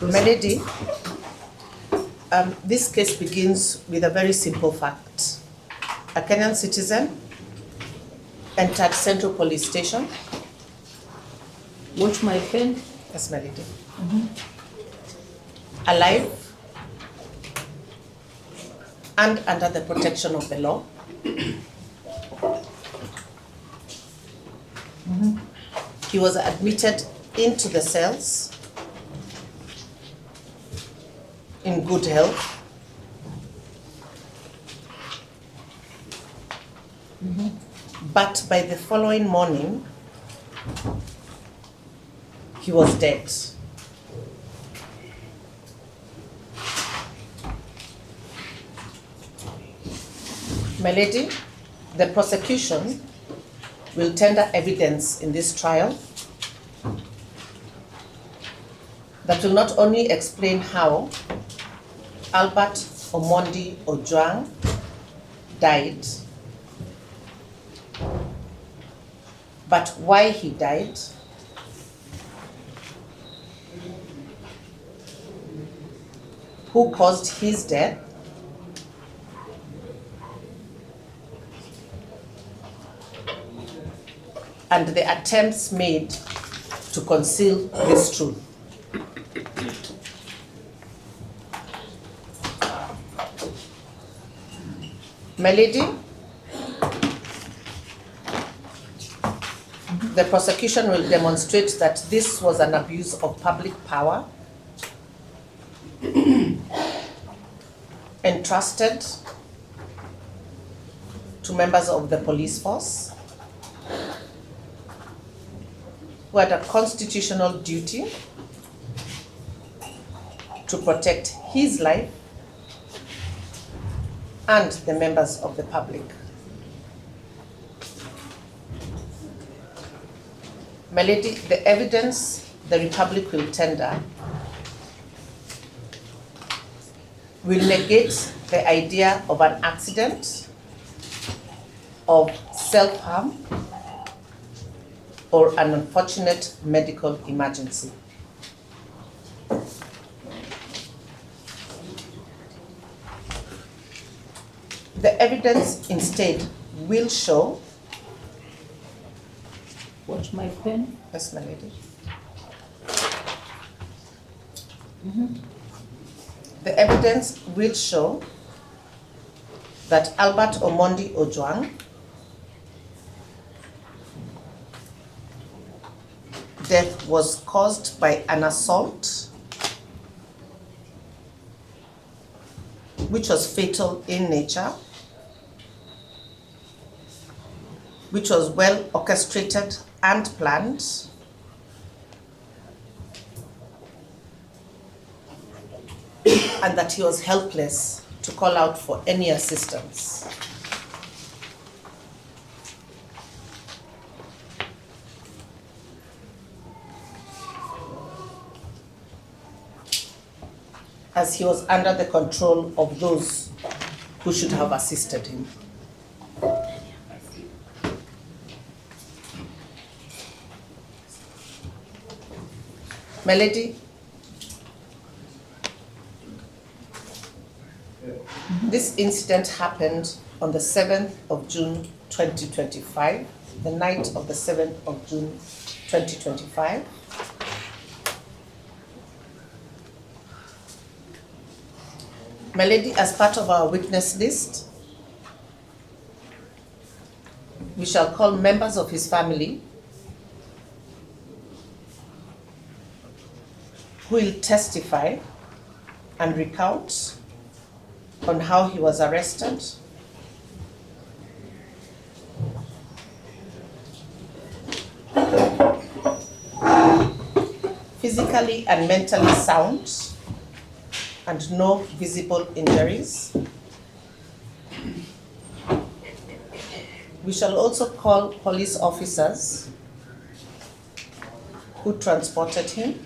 Melody, this case begins with a very simple fact. A Kenyan citizen entered Central Police Station. Watch my pen. Yes, Melody. Alive and under the protection of the law. He was admitted into the cells in good health. But by the following morning, he was dead. Melody, the prosecution will tender evidence in this trial that will not only explain how Albert Ojwang died, but why he died, who caused his death, and the attempts made to conceal this truth. Melody, the prosecution will demonstrate that this was an abuse of public power, entrusted to members of the police force who had a constitutional duty to protect his life and the members of the public. Melody, the evidence the Republic will tender will negate the idea of an accident, of self-harm, or an unfortunate medical emergency. The evidence instead will show. Watch my pen. Yes, my lady. The evidence will show that Albert Ojwang death was caused by an assault which was fatal in nature, which was well orchestrated and planned, and that he was helpless to call out for any assistance. As he was under the control of those who should have assisted him. Melody, this incident happened on the 7th of June 2025, the night of the 7th of June 2025. Melody, as part of our witness list, we shall call members of his family who will testify and recount on how he was arrested, physically and mentally sound, and no visible injuries. We shall also call police officers who transported him,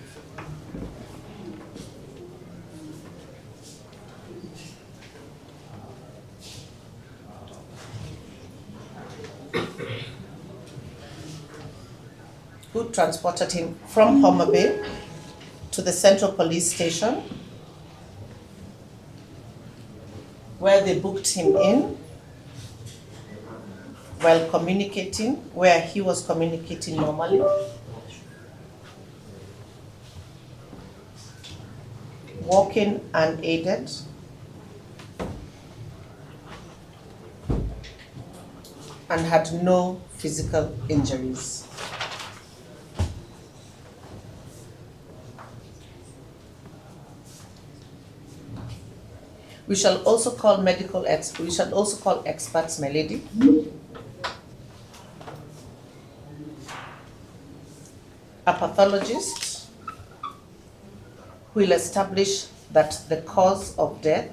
from Homa Bay to the Central Police Station, where they booked him in while communicating, where he was communicating normally. Walking unaided. And had no physical injuries. We shall also call experts, my lady. A pathologist who will establish that the cause of death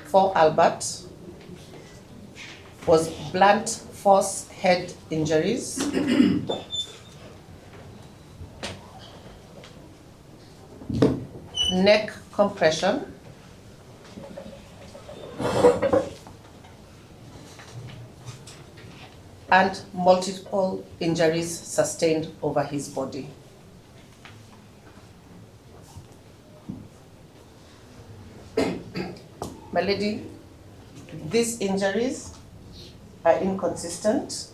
for Albert was blunt force head injuries, neck compression, and multiple injuries sustained over his body. My lady, these injuries are inconsistent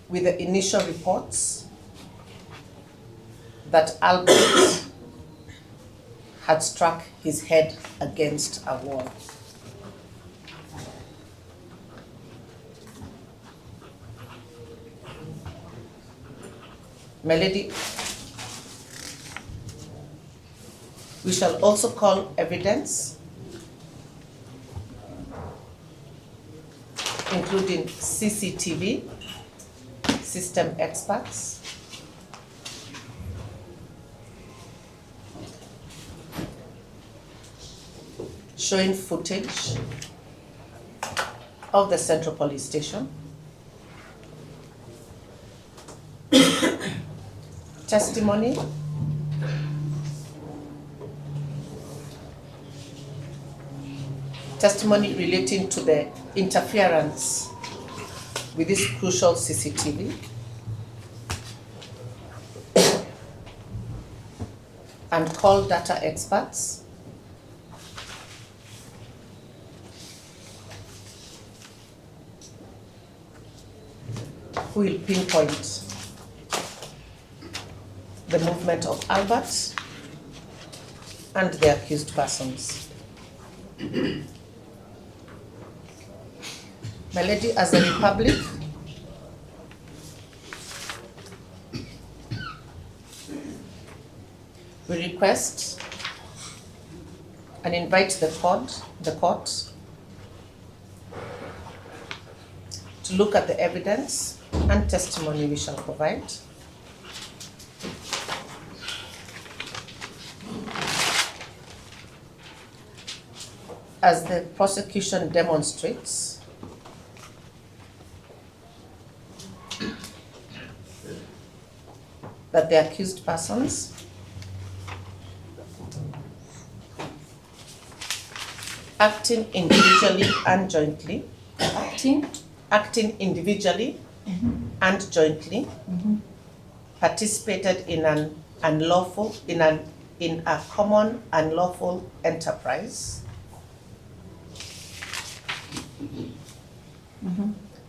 with the initial reports that Albert had struck his head against a wall. My lady, we shall also call evidence, including CCTV, system experts, showing footage of the Central Police Station, testimony relating to the interference with this crucial CCTV, and call data experts who will pinpoint the movement of Albert and the accused persons. My lady, as a republic, we request and invite the court to look at the evidence and testimony we shall provide. As the prosecution demonstrates, that the accused persons acting individually and jointly, acting individually and jointly, participated in a common unlawful enterprise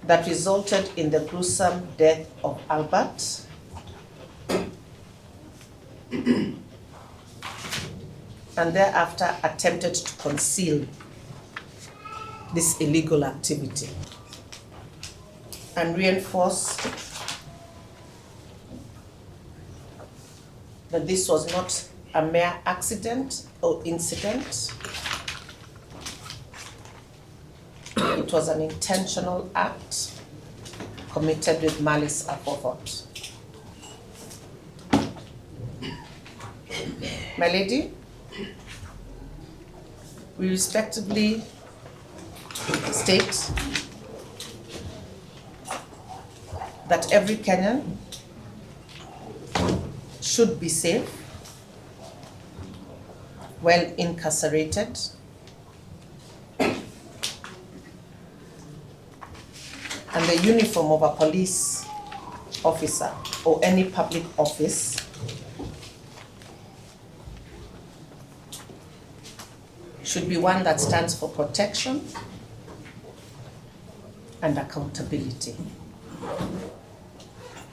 that resulted in the gruesome death of Albert and thereafter attempted to conceal this illegal activity, and reinforce that this was not a mere accident or incident. It was an intentional act committed with malice aforethought. My lady, we respectfully state that every Kenyan should be safe while incarcerated, and and the uniform of a police officer or any public office should be one that stands for protection and accountability,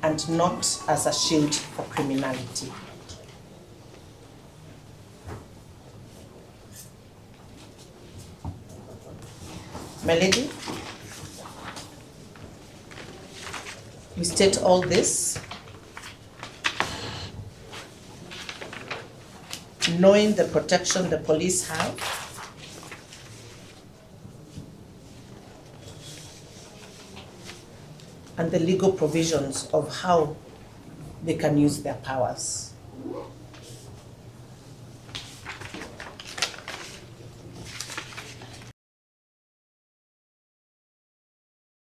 and not as a shield for criminality. My lady, we state all this knowing the protection the police have and the legal provisions of how they can use their powers.